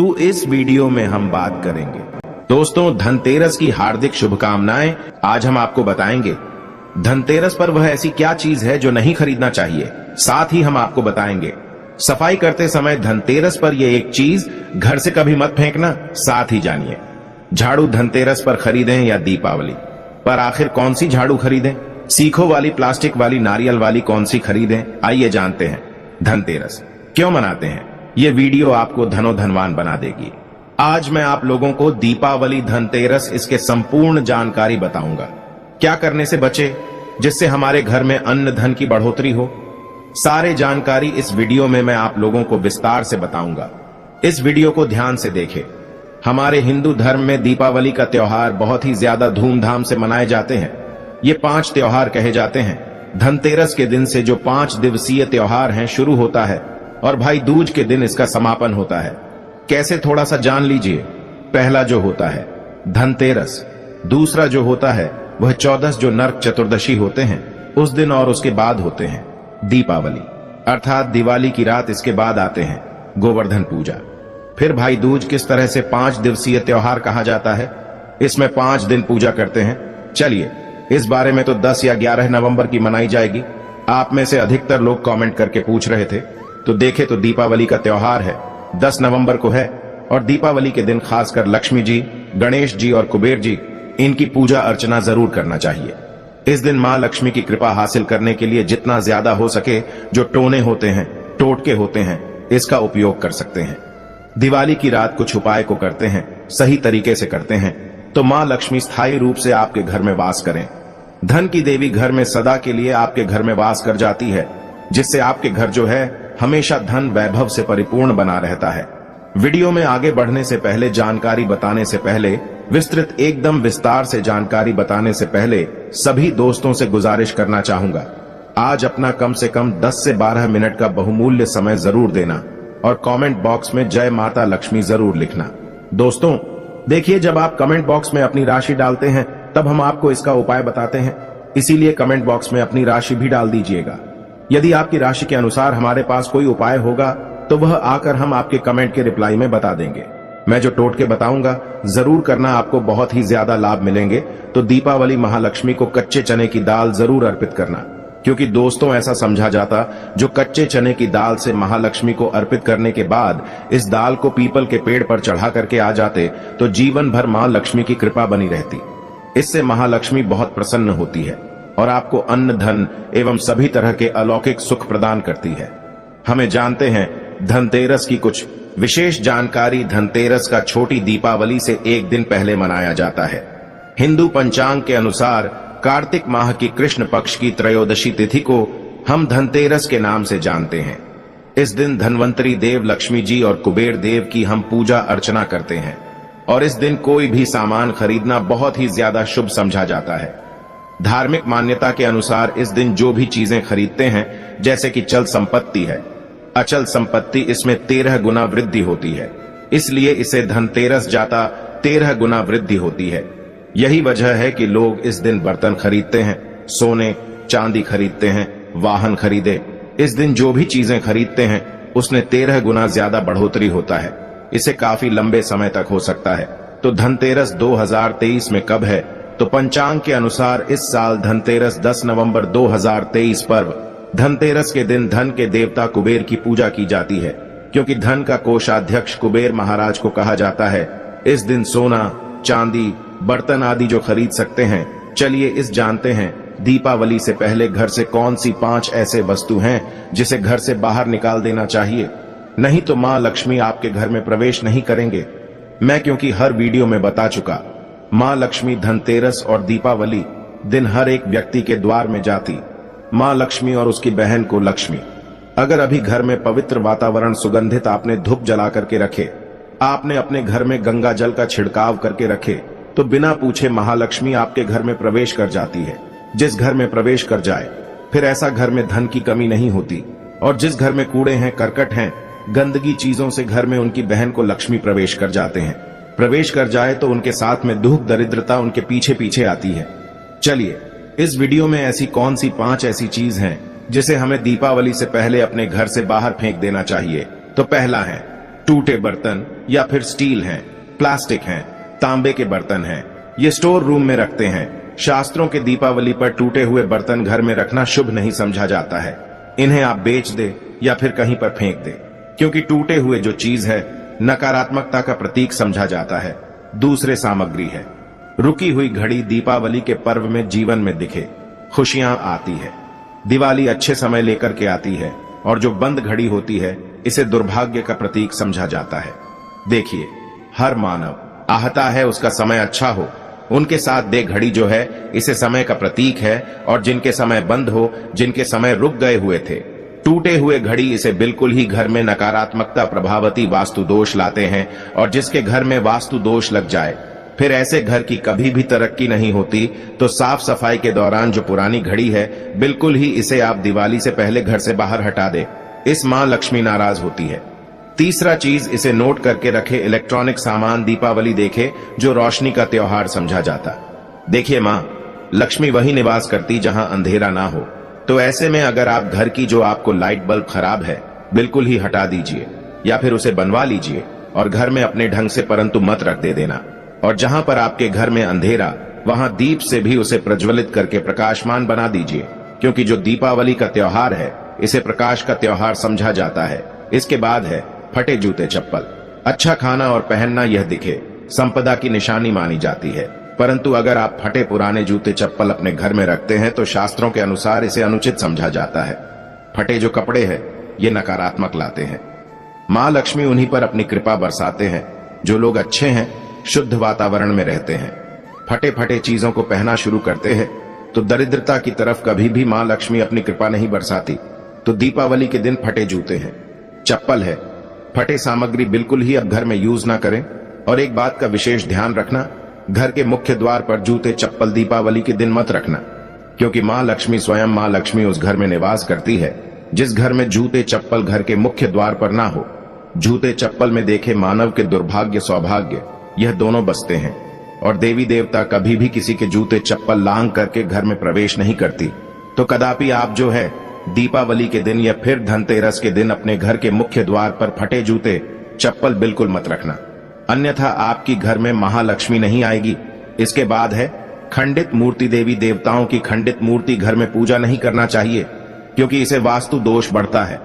तो इस वीडियो में हम बात करेंगे दोस्तों धनतेरस की हार्दिक शुभकामनाएं। आज हम आपको बताएंगे धनतेरस पर वह ऐसी क्या चीज है जो नहीं खरीदना चाहिए। साथ ही हम आपको बताएंगे सफाई करते समय धनतेरस पर यह एक चीज घर से कभी मत फेंकना। साथ ही जानिए झाड़ू धनतेरस पर खरीदें या दीपावली पर आखिर कौन सी झाड़ू खरीदें, सीखों वाली, प्लास्टिक वाली, नारियल वाली, कौन सी खरीदें। आइए जानते हैं धनतेरस क्यों मनाते हैं। ये वीडियो आपको धनवान बना देगी। आज मैं आप लोगों को दीपावली, धनतेरस, इसके संपूर्ण जानकारी बताऊंगा। क्या करने से बचे जिससे हमारे घर में अन्न धन की बढ़ोतरी हो। सारे जानकारी इस वीडियो में मैं आप लोगों को विस्तार से बताऊंगा। इस वीडियो को ध्यान से देखें। हमारे हिंदू धर्म में दीपावली का त्योहार बहुत ही ज्यादा धूमधाम से मनाए जाते हैं। ये 5 त्योहार कहे जाते हैं। धनतेरस के दिन से जो 5 दिवसीय त्योहार हैं शुरू होता है और भाई दूज के दिन इसका समापन होता है। कैसे, थोड़ा सा जान लीजिए। पहला जो होता है धनतेरस, दूसरा जो होता है वह 14 जो नरक चतुर्दशी होते हैं उस दिन, और उसके बाद होते हैं दीपावली अर्थात दिवाली की रात। इसके बाद आते हैं गोवर्धन पूजा। फिर भाई दूज किस तरह से 5 दिवसीय त्योहार कहा जाता है। इसमें 5 दिन पूजा करते हैं। चलिए इस बारे में तो 10 या 11 नवंबर की मनाई जाएगी। आप में से अधिकतर लोग कमेंट करके पूछ रहे थे, तो देखे तो दीपावली का त्योहार है 10 नवंबर को है। और दीपावली के दिन खासकर लक्ष्मी जी, गणेश जी और कुबेर जी, इनकी पूजा अर्चना जरूर करना चाहिए। इस दिन मां लक्ष्मी की कृपा हासिल करने के लिए जितना ज्यादा हो सके जो टोने होते हैं, टोटके होते हैं, इसका उपयोग कर सकते हैं। दिवाली की रात कुछ उपाय को करते हैं, सही तरीके से करते हैं तो मां लक्ष्मी स्थायी रूप से आपके घर में वास करें। धन की देवी घर में सदा के लिए आपके घर में वास कर जाती है, जिससे आपके घर जो है हमेशा धन वैभव से परिपूर्ण बना रहता है। वीडियो में आगे बढ़ने से पहले, जानकारी बताने से पहले, विस्तृत एकदम विस्तार से जानकारी बताने से पहले सभी दोस्तों से गुजारिश करना चाहूंगा, आज अपना कम से कम 10 से 12 मिनट का बहुमूल्य समय जरूर देना और कमेंट बॉक्स में जय माता लक्ष्मी जरूर लिखना। दोस्तों देखिए, जब आप कमेंट बॉक्स में अपनी राशि डालते हैं तब हम आपको इसका उपाय बताते हैं, इसीलिए कमेंट बॉक्स में अपनी राशि भी डाल दीजिएगा। यदि आपकी राशि के अनुसार हमारे पास कोई उपाय होगा तो वह आकर हम आपके कमेंट के रिप्लाई में बता देंगे। मैं जो टोटके बताऊंगा जरूर करना, आपको बहुत ही ज्यादा लाभ मिलेंगे। तो दीपावली महालक्ष्मी को कच्चे चने की दाल जरूर अर्पित करना, क्योंकि दोस्तों ऐसा समझा जाता जो कच्चे चने की दाल से महालक्ष्मी को अर्पित करने के बाद इस दाल को पीपल के पेड़ पर चढ़ा करके आ जाते तो जीवन भर मां लक्ष्मी की कृपा बनी रहती। इससे महालक्ष्मी बहुत प्रसन्न होती है और आपको अन्न, धन एवं सभी तरह के अलौकिक सुख प्रदान करती है। हमें जानते हैं धनतेरस की कुछ विशेष जानकारी। धनतेरस का छोटी दीपावली से एक दिन पहले मनाया जाता है। हिंदू पंचांग के अनुसार कार्तिक माह की कृष्ण पक्ष की त्रयोदशी तिथि को हम धनतेरस के नाम से जानते हैं। इस दिन धनवंतरी देव लक्ष्मी जी और कुबेर देव की हम पूजा अर्चना करते हैं और इस दिन कोई भी सामान खरीदना बहुत ही ज्यादा शुभ समझा जाता है। धार्मिक मान्यता के अनुसार इस दिन जो भी चीजें खरीदते हैं, जैसे कि चल संपत्ति है, अचल संपत्ति, इसमें 13 गुना वृद्धि होती है। इसलिए इसे धनतेरस जाता 13 गुना वृद्धि होती है। यही वजह है कि लोग इस दिन बर्तन खरीदते हैं, सोने चांदी खरीदते हैं, वाहन खरीदे। इस दिन जो भी चीजें खरीदते हैं उसने 13 गुना ज्यादा बढ़ोतरी होता है। इसे काफी लंबे समय तक हो सकता है। तो धनतेरस 2023 में कब है? तो पंचांग के अनुसार इस साल धनतेरस 10 नवंबर 2023 पर्व धनतेरस के दिन धन के देवता कुबेर की पूजा की जाती है, क्योंकि धन का कोषाध्यक्ष कुबेर महाराज को कहा जाता है। इस दिन सोना, चांदी, बर्तन आदि जो खरीद सकते हैं। चलिए इस जानते हैं दीपावली से पहले घर से कौन सी 5 ऐसे वस्तु हैं जिसे घर से बाहर निकाल देना चाहिए, नहीं तो मां लक्ष्मी आपके घर में प्रवेश नहीं करेंगे। मैं क्योंकि हर वीडियो में बता चुका, मां लक्ष्मी धनतेरस और दीपावली दिन हर एक व्यक्ति के द्वार में जाती। मां लक्ष्मी और उसकी बहन को लक्ष्मी। अगर अभी घर में पवित्र वातावरण, सुगंधित आपने धूप जला करके रखे, आपने अपने घर में गंगा जल का छिड़काव करके रखे, तो बिना पूछे महालक्ष्मी आपके घर में प्रवेश कर जाती है। जिस घर में प्रवेश कर जाए फिर ऐसा घर में धन की कमी नहीं होती। और जिस घर में कूड़े हैं, करकट हैं, गंदगी चीजों से घर में उनकी बहन को लक्ष्मी प्रवेश कर जाते हैं। प्रवेश कर जाए तो उनके साथ में दुख, दरिद्रता उनके पीछे पीछे आती है। चलिए इस वीडियो में ऐसी कौन सी 5 ऐसी चीज हैं जिसे हमें दीपावली से पहले अपने घर से बाहर फेंक देना चाहिए। तो पहला है टूटे बर्तन या फिर स्टील हैं, प्लास्टिक हैं, तांबे के बर्तन हैं, ये स्टोर रूम में रखते हैं। शास्त्रों के दीपावली पर टूटे हुए बर्तन घर में रखना शुभ नहीं समझा जाता है। इन्हें आप बेच दे या फिर कहीं पर फेंक दे, क्योंकि टूटे हुए जो चीज है नकारात्मकता का प्रतीक समझा जाता है। दूसरे सामग्री है। रुकी हुई घड़ी दीपावली के पर्व में जीवन में दिखे, खुशियां आती है। दिवाली अच्छे समय लेकर के आती है और जो बंद घड़ी होती है इसे दुर्भाग्य का प्रतीक समझा जाता है। देखिए, हर मानव आहता है उसका समय अच्छा हो, उनके साथ दे घड़ी जो है इसे समय का प्रतीक है। और जिनके समय बंद हो, जिनके समय रुक गए हुए थे, टूटे हुए घड़ी इसे बिल्कुल ही घर में नकारात्मकता प्रभावती वास्तु दोष लाते हैं। और जिसके घर में वास्तु दोष लग जाए फिर ऐसे घर की कभी भी तरक्की नहीं होती। तो साफ सफाई के दौरान जो पुरानी घड़ी है बिल्कुल ही इसे आप दिवाली से पहले घर से बाहर हटा दे, इस मां लक्ष्मी नाराज होती है। तीसरा चीज, इसे नोट करके रखे इलेक्ट्रॉनिक सामान दीपावली देखे जो रोशनी का त्योहार समझा जाता। देखिए मां लक्ष्मी वही निवास करती जहां अंधेरा ना हो। तो ऐसे में अगर आप घर की जो आपको लाइट बल्ब खराब है बिल्कुल ही हटा दीजिए या फिर उसे बनवा लीजिए और घर में अपने ढंग से परंतु मत रख दे देना। और जहां पर आपके घर में अंधेरा वहां दीप से भी उसे प्रज्वलित करके प्रकाशमान बना दीजिए, क्योंकि जो दीपावली का त्योहार है इसे प्रकाश का त्योहार समझा जाता है। इसके बाद है फटे जूते चप्पल। अच्छा खाना और पहनना यह दिखे संपदा की निशानी मानी जाती है, परंतु अगर आप फटे पुराने जूते चप्पल अपने घर में रखते हैं तो शास्त्रों के अनुसार इसे अनुचित समझा जाता है। फटे जो कपड़े हैं ये नकारात्मक लाते हैं। मां लक्ष्मी उन्हीं पर अपनी कृपा बरसाते हैं जो लोग अच्छे हैं, शुद्ध वातावरण में रहते हैं। फटे फटे चीजों को पहना शुरू करते हैं तो दरिद्रता की तरफ कभी भी मां लक्ष्मी अपनी कृपा नहीं बरसाती। तो दीपावली के दिन फटे जूते हैं, चप्पल है, फटे सामग्री बिल्कुल ही अब घर में यूज ना करें। और एक बात का विशेष ध्यान रखना, घर के मुख्य द्वार पर जूते चप्पल दीपावली के दिन मत रखना, क्योंकि मां लक्ष्मी स्वयं मां लक्ष्मी उस घर में निवास करती है जिस घर में जूते चप्पल घर के मुख्य द्वार पर ना हो। जूते चप्पल में देखे मानव के दुर्भाग्य सौभाग्य यह दोनों बसते हैं। और देवी देवता कभी भी किसी के जूते चप्पल लांग करके घर में प्रवेश नहीं करती। तो कदापि आप जो है दीपावली के दिन या फिर धनतेरस के दिन अपने घर के मुख्य द्वार पर फटे जूते चप्पल बिल्कुल मत रखना, अन्यथा आपकी घर में महालक्ष्मी नहीं आएगी। इसके बाद है खंडित मूर्ति। देवी देवताओं की खंडित मूर्ति घर में पूजा नहीं करना चाहिए, क्योंकि इसे वास्तु दोष बढ़ता है।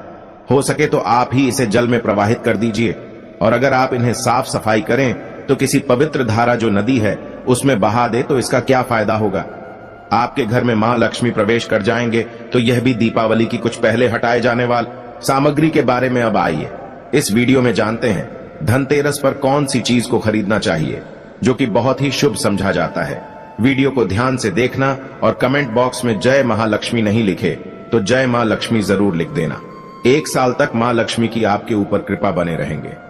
हो सके तो आप ही इसे जल में प्रवाहित कर दीजिए। और अगर आप इन्हें साफ सफाई करें तो किसी पवित्र धारा जो नदी है उसमें बहा दे तो इसका क्या फायदा होगा। आपके घर में मां लक्ष्मी प्रवेश कर जाएंगे तो यह भी दीपावली की कुछ पहले हटाए जाने वाली सामग्री के बारे में अब आइए इस वीडियो में जानते हैं धनतेरस पर कौन सी चीज को खरीदना चाहिए जो कि बहुत ही शुभ समझा जाता है। वीडियो को ध्यान से देखना और कमेंट बॉक्स में जय महालक्ष्मी नहीं लिखे तो जय मां लक्ष्मी जरूर लिख देना। 1 साल तक मां लक्ष्मी की आपके ऊपर कृपा बने रहेंगे।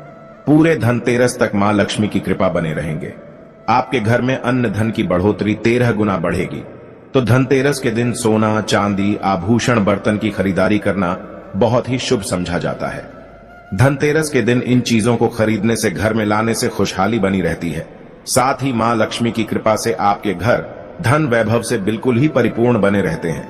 पूरे धनतेरस तक मां लक्ष्मी की कृपा बने रहेंगे। आपके घर में अन्न धन की बढ़ोतरी 13 गुना बढ़ेगी। तो धनतेरस के दिन सोना, चांदी, आभूषण, बर्तन की खरीदारी करना बहुत ही शुभ समझा जाता है। धनतेरस के दिन इन चीजों को खरीदने से घर में लाने से खुशहाली बनी रहती है। साथ ही मां लक्ष्मी की कृपा से आपके घर धन वैभव से बिल्कुल ही परिपूर्ण बने रहते हैं।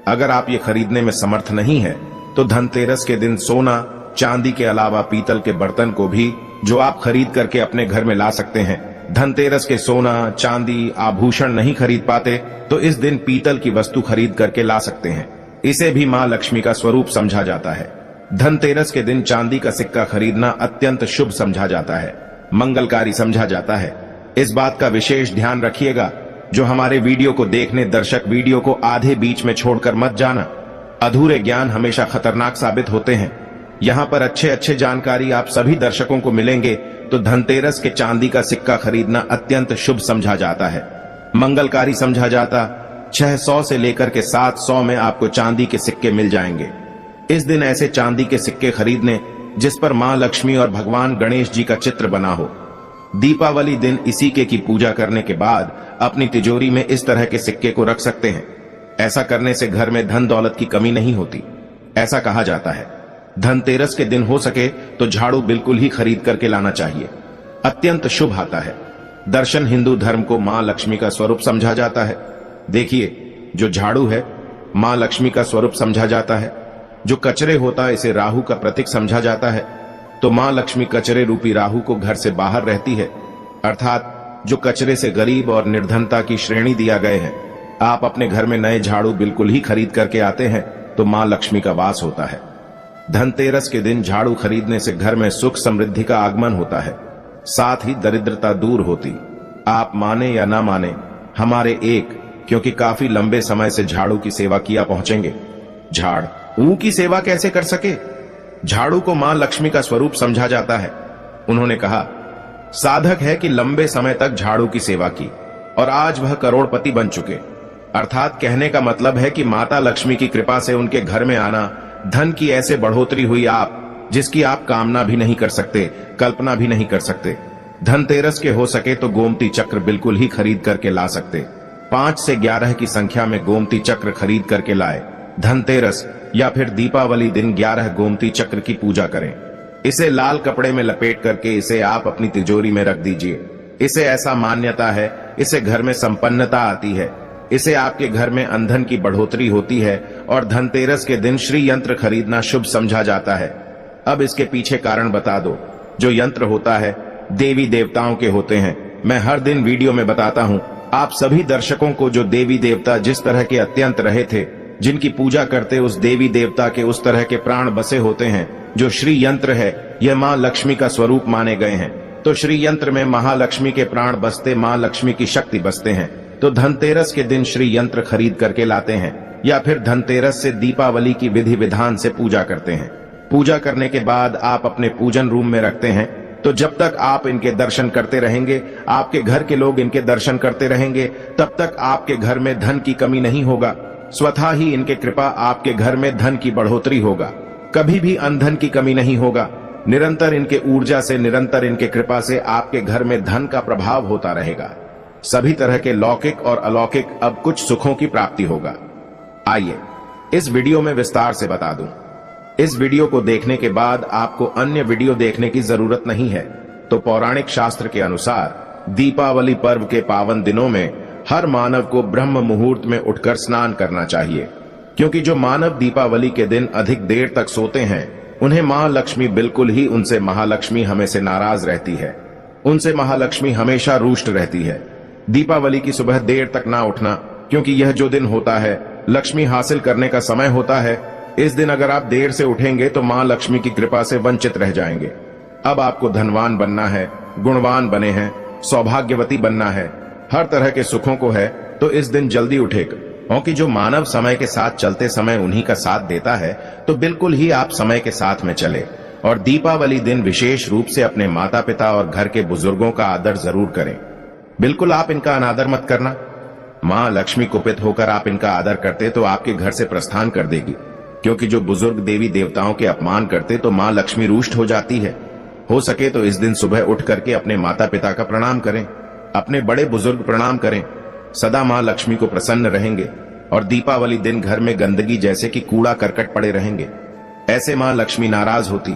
अगर आप ये खरीदने में समर्थ नहीं है तो धनतेरस के दिन सोना, चांदी के अलावा पीतल के बर्तन को भी जो आप खरीद करके अपने घर में ला सकते हैं। धनतेरस के सोना, चांदी, आभूषण नहीं खरीद पाते तो इस दिन पीतल की वस्तु खरीद करके ला सकते हैं। इसे भी मां लक्ष्मी का स्वरूप समझा जाता है। धनतेरस के दिन चांदी का सिक्का खरीदना अत्यंत शुभ समझा जाता है, मंगलकारी समझा जाता है। इस बात का विशेष ध्यान रखिएगा, जो हमारे वीडियो को देखने दर्शक वीडियो को आधे बीच में छोड़कर मत जाना। अधूरे ज्ञान हमेशा खतरनाक साबित होते हैं। यहाँ पर अच्छे जानकारी आप सभी दर्शकों को मिलेंगे। तो धनतेरस के चांदी का सिक्का खरीदना अत्यंत शुभ समझा जाता है, मंगलकारी समझा जाता। 600 से लेकर के 700 में आपको चांदी के सिक्के मिल जाएंगे। इस दिन ऐसे चांदी के सिक्के खरीदने जिस पर मां लक्ष्मी और भगवान गणेश जी का चित्र बना हो। दीपावली दिन इसी के की पूजा करने के बाद अपनी तिजोरी में इस तरह के सिक्के को रख सकते हैं। ऐसा करने से घर में धन दौलत की कमी नहीं होती। ऐसा कहा जाता है धनतेरस के दिन हो सके तो झाड़ू बिल्कुल ही खरीद करके लाना चाहिए, अत्यंत शुभ आता है। दर्शन हिंदू धर्म को मां लक्ष्मी का स्वरूप समझा जाता है। देखिए, जो झाड़ू है मां लक्ष्मी का स्वरूप समझा जाता है। जो कचरे होता है इसे राहु का प्रतीक समझा जाता है। तो मां लक्ष्मी कचरे रूपी राहु को घर से बाहर रहती है, अर्थात जो कचरे से गरीब और निर्धनता की श्रेणी दिया गए हैं। आप अपने घर में नए झाड़ू बिल्कुल ही खरीद करके आते हैं तो मां लक्ष्मी का वास होता है। धनतेरस के दिन झाड़ू खरीदने से घर में सुख समृद्धि का आगमन होता है, साथ ही दरिद्रता दूर होती। आप माने या ना माने, हमारे क्योंकि काफी लंबे समय से झाड़ू की सेवा किया पहुंचेंगे। झाड़ू की सेवा कैसे कर सके? झाड़ू को मां लक्ष्मी का स्वरूप समझा जाता है। उन्होंने कहा, साधक है कि लंबे समय तक झाड़ू की सेवा की और आज वह करोड़पति बन चुके। अर्थात कहने का मतलब है कि माता लक्ष्मी की कृपा से उनके घर में आना, धन की ऐसे बढ़ोतरी हुई जिसकी आप कामना भी नहीं कर सकते, कल्पना भी नहीं कर सकते। धनतेरस के हो सके तो गोमती चक्र बिल्कुल ही खरीद करके ला सकते। 5 से 11 की संख्या में गोमती चक्र खरीद करके लाए। धनतेरस या फिर दीपावली दिन 11 गोमती चक्र की पूजा करें। इसे लाल कपड़े में लपेट करके इसे आप अपनी तिजोरी में रख दीजिए। इसे ऐसा मान्यता है, इसे घर में संपन्नता आती है, इसे आपके घर में अंधन की बढ़ोतरी होती है और धनतेरस के दिन श्री यंत्र खरीदना शुभ समझा जाता है। अब इसके पीछे कारण बता दो। जो यंत्र होता है देवी देवताओं के होते हैं। मैं हर दिन वीडियो में बताता हूँ आप सभी दर्शकों को, जो देवी देवता जिस तरह के अत्यंत रहे थे, जिनकी पूजा करते उस देवी देवता के उस तरह के प्राण बसे होते हैं। जो श्री यंत्र है यह मां लक्ष्मी का स्वरूप माने गए हैं, तो श्री यंत्र में महालक्ष्मी के प्राण बसते, मां लक्ष्मी की शक्ति बसते हैं। तो धनतेरस के दिन श्री यंत्र खरीद करके लाते हैं या फिर धनतेरस से दीपावली की विधि विधान से पूजा करते हैं। पूजा करने के बाद आप अपने पूजन रूम में रखते हैं। तो जब तक आप इनके दर्शन करते रहेंगे, आपके घर के लोग इनके दर्शन करते रहेंगे, तब तक आपके घर में धन की कमी नहीं होगा। स्वतः ही इनके कृपा आपके घर में धन की बढ़ोतरी होगा। कभी भी अनधन की कमी नहीं होगा। निरंतर इनके ऊर्जा से, निरंतर इनके कृपा से आपके घर में धन का प्रभाव होता रहेगा। सभी तरह के लौकिक और अलौकिक अब कुछ सुखों की प्राप्ति होगा। आइए इस वीडियो में विस्तार से बता दूं। इस वीडियो को देखने के बाद आपको अन्य वीडियो देखने की जरूरत नहीं है। तो पौराणिक शास्त्र के अनुसार दीपावली पर्व के पावन दिनों में हर मानव को ब्रह्म मुहूर्त में उठकर स्नान करना चाहिए, क्योंकि जो मानव दीपावली के दिन अधिक देर तक सोते हैं उन्हें मां लक्ष्मी बिल्कुल ही, उनसे महालक्ष्मी हमेशा नाराज रहती है, उनसे महालक्ष्मी हमेशा रुष्ट रहती है। दीपावली की सुबह देर तक ना उठना, क्योंकि यह जो दिन होता है लक्ष्मी हासिल करने का समय होता है। इस दिन अगर आप देर से उठेंगे तो मां लक्ष्मी की कृपा से वंचित रह जाएंगे। अब आपको धनवान बनना है, गुणवान बने हैं, सौभाग्यवती बनना है, हर तरह के सुखों को है, तो इस दिन जल्दी उठेगा। क्योंकि जो मानव समय के साथ चलते समय उन्हीं का साथ देता है, तो बिल्कुल ही आप समय के साथ में चले और दीपावली दिन विशेष रूप से अपने माता पिता और घर के बुजुर्गों का आदर जरूर करें। बिल्कुल आप इनका अनादर मत करना। मां लक्ष्मी कुपित होकर आप इनका आदर करते तो आपके घर से प्रस्थान कर देगी, क्योंकि जो बुजुर्ग देवी देवताओं के अपमान करते तो मां लक्ष्मी रुष्ट हो जाती है। हो सके तो इस दिन सुबह उठ करके अपने माता पिता का प्रणाम करें, अपने बड़े बुजुर्ग प्रणाम करें। सदा मां लक्ष्मी को प्रसन्न रहेंगे और दीपावली दिन घर में गंदगी जैसे कि कूड़ा करकट पड़े रहेंगे, ऐसे मां लक्ष्मी नाराज होती।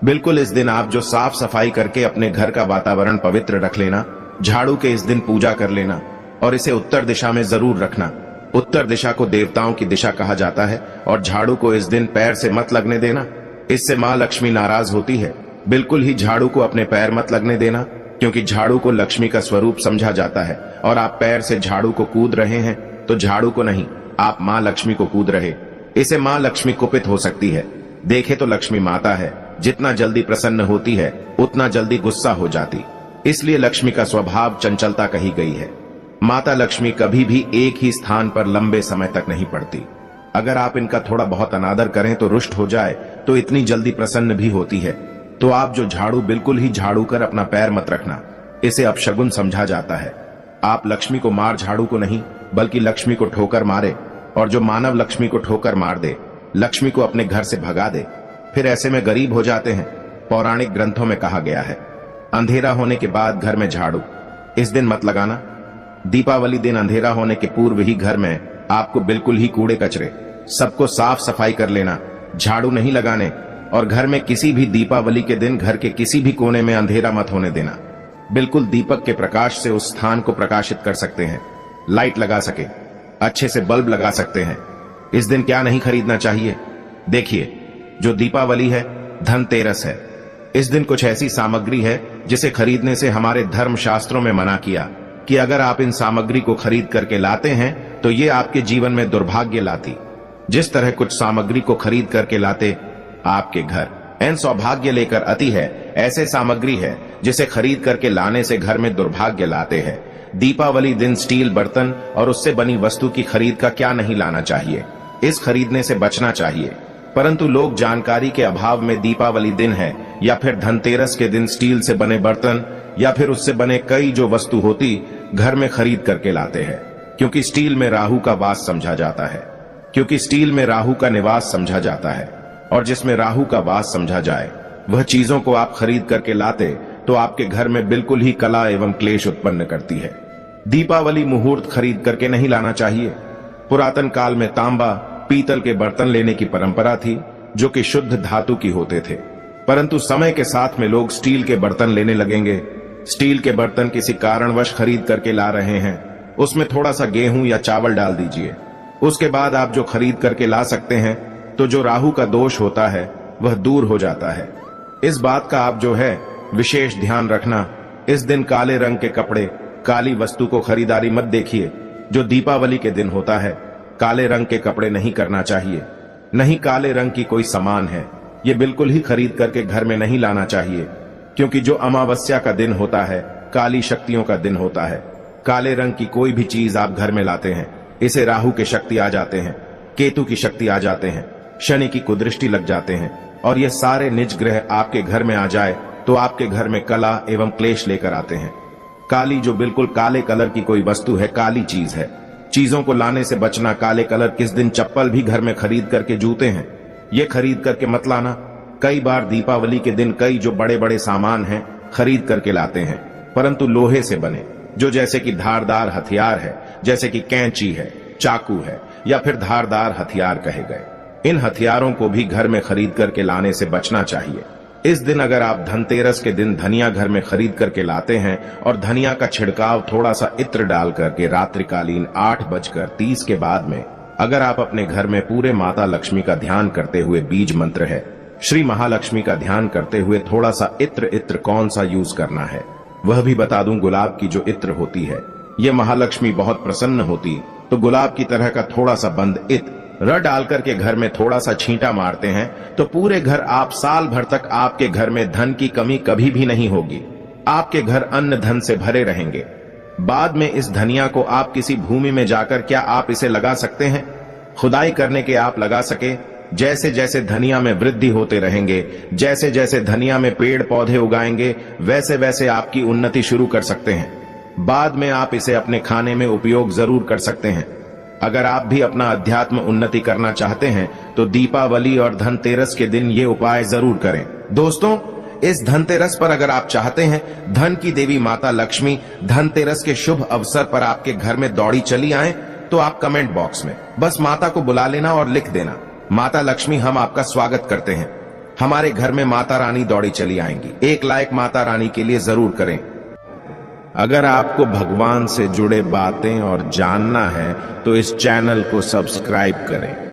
बिल्कुल इस दिन आप जो साफ सफाई करके अपने घर का वातावरण पवित्र रख लेना, झाड़ू के इस दिन पूजा कर लेना और इसे उत्तर दिशा में जरूर रखना। उत्तर दिशा को देवताओं की दिशा कहा जाता है और झाड़ू को इस दिन पैर से मत लगने देना, इससे मां लक्ष्मी नाराज होती है। बिल्कुल ही झाड़ू को अपने पैर मत लगने देना, क्योंकि झाड़ू को लक्ष्मी का स्वरूप समझा जाता है और आप पैर से झाड़ू को कूद रहे हैं तो झाड़ू को नहीं, आप मां लक्ष्मी को कूद रहे, इसे मां लक्ष्मी कुपित हो सकती है। देखे तो लक्ष्मी माता है, जितना जल्दी प्रसन्न होती है उतना जल्दी गुस्सा हो जाती, इसलिए लक्ष्मी का स्वभाव चंचलता कही गई है। माता लक्ष्मी कभी भी एक ही स्थान पर लंबे समय तक नहीं पड़ती। अगर आप इनका थोड़ा बहुत अनादर करें तो रुष्ट हो जाए तो इतनी जल्दी प्रसन्न भी होती है। तो आप जो झाड़ू बिल्कुल ही झाड़ू कर अपना पैर मत रखना, इसे अपशगुन समझा जाता है। आप लक्ष्मी को मार झाड़ू को नहीं, बल्कि लक्ष्मी को ठोकर मारे, और जो मानव लक्ष्मी को ठोकर मार दे, लक्ष्मी को अपने घर से भगा दे, फिर ऐसे में गरीब हो जाते हैं। पौराणिक ग्रंथों में कहा गया है, अंधेरा होने के बाद घर में झाड़ू इस दिन मत लगाना। दीपावली दिन अंधेरा होने के पूर्व ही घर में आपको बिल्कुल ही कूड़े कचरे सबको साफ सफाई कर लेना, झाड़ू नहीं लगाने, और घर में किसी भी दीपावली के दिन घर के किसी भी कोने में अंधेरा मत होने देना। बिल्कुल दीपक के प्रकाश से उस स्थान को प्रकाशित कर सकते हैं, लाइट लगा सके, अच्छे से बल्ब लगा सकते हैं। इस दिन क्या नहीं खरीदना चाहिए? देखिए, जो दीपावली है धनतेरस है, इस दिन कुछ ऐसी सामग्री है जिसे खरीदने से हमारे धर्म शास्त्रों में मना किया कि अगर आप इन सामग्री को खरीद करके लाते हैं तो ये आपके जीवन में दुर्भाग्य लाती। जिस तरह कुछ सामग्री को खरीद करके लाते आपके घर एन सौभाग्य लेकर आती है, ऐसे सामग्री है जिसे खरीद करके लाने से घर में दुर्भाग्य लाते हैं। दीपावली दिन स्टील बर्तन और उससे बनी वस्तु की खरीद का क्या नहीं लाना चाहिए, इस खरीदने से बचना चाहिए। परंतु लोग जानकारी के अभाव में दीपावली दिन है या फिर धनतेरस के दिन स्टील से बने बर्तन या फिर उससे बने कई जो वस्तु होती घर में खरीद करके लाते हैं, क्योंकि स्टील में राहु का वास समझा जाता है, क्योंकि स्टील में राहु का निवास समझा जाता है, और जिसमें राहु का वास समझा जाए वह चीजों को आप खरीद करके लाते तो आपके घर में बिल्कुल ही कला एवं क्लेश उत्पन्न करती है। दीपावली मुहूर्त खरीद करके नहीं लाना चाहिए। पुरातन काल में तांबा पीतल के बर्तन लेने की परंपरा थी जो कि शुद्ध धातु की होते थे, परंतु समय के साथ में लोग स्टील के बर्तन लेने लगेंगे। स्टील के बर्तन किसी कारणवश खरीद करके ला रहे हैं, उसमें थोड़ा सा गेहूं या चावल डाल दीजिए। उसके बाद आप जो खरीद करके ला सकते हैं तो जो राहु का दोष होता है वह दूर हो जाता है। इस बात का आप जो है विशेष ध्यान रखना। इस दिन काले रंग के कपड़े, काली वस्तु को खरीदारी मत देखिए। जो दीपावली के दिन होता है काले रंग के कपड़े नहीं करना चाहिए, नहीं काले रंग की कोई सामान है ये बिल्कुल ही खरीद करके घर में नहीं लाना चाहिए, क्योंकि जो अमावस्या का दिन होता है काली शक्तियों का दिन होता है। काले रंग की कोई भी चीज आप घर में लाते हैं इसे राहु के शक्ति आ जाते हैं, केतु की शक्ति आ जाते हैं, शनि की कुदृष्टि लग जाते हैं, और ये सारे निज ग्रह आपके घर में आ जाए तो आपके घर में कला एवं क्लेश लेकर आते हैं। काली जो बिल्कुल काले कलर की कोई वस्तु है, काली चीज है, चीजों को लाने से बचना। काले कलर किस दिन चप्पल भी घर में खरीद करके जूते हैं ये खरीद करके मत लाना। कई बार दीपावली के दिन कई जो बड़े बड़े सामान हैं खरीद करके लाते हैं, परंतु लोहे से बने, जो जैसे कि धारदार हथियार है, जैसे कि कैंची है, चाकू है या फिर धारदार हथियार कहे गए। इन हथियारों को भी घर में खरीद करके लाने से बचना चाहिए। इस दिन अगर आप धनतेरस के दिन धनिया घर में खरीद करके लाते हैं और धनिया का छिड़काव थोड़ा सा इत्र डाल करके रात्रिकालीन 8:30 के बाद में अगर आप अपने घर में पूरे माता लक्ष्मी का ध्यान करते हुए बीज मंत्र है, श्री महालक्ष्मी का ध्यान करते हुए थोड़ा सा इत्र कौन सा यूज करना है वह भी बता दूं। गुलाब की जो इत्र होती है ये महालक्ष्मी बहुत प्रसन्न होती, तो गुलाब की तरह का थोड़ा सा बंद इत्र डाल करके घर में थोड़ा सा छींटा मारते हैं तो पूरे घर आप साल भर तक आपके घर में धन की कमी कभी भी नहीं होगी। आपके घर अन्न धन से भरे रहेंगे। बाद में इस धनिया को आप किसी भूमि में जाकर क्या आप इसे लगा सकते हैं, खुदाई करने के आप लगा सके। जैसे जैसे धनिया में वृद्धि होते रहेंगे, जैसे जैसे धनिया में पेड़ पौधे उगाएंगे, वैसे वैसे आपकी उन्नति शुरू कर सकते हैं। बाद में आप इसे अपने खाने में उपयोग जरूर कर सकते हैं। अगर आप भी अपना अध्यात्म उन्नति करना चाहते हैं तो दीपावली और धनतेरस के दिन ये उपाय जरूर करें। दोस्तों, इस धनतेरस पर अगर आप चाहते हैं धन की देवी माता लक्ष्मी धनतेरस के शुभ अवसर पर आपके घर में दौड़ी चली आए, तो आप कमेंट बॉक्स में बस माता को बुला लेना और लिख देना, माता लक्ष्मी हम आपका स्वागत करते हैं, हमारे घर में माता रानी दौड़ी चली आएंगी। एक लाइक माता रानी के लिए जरूर करें। अगर आपको भगवान से जुड़े बातें और जानना है तो इस चैनल को सब्सक्राइब करें।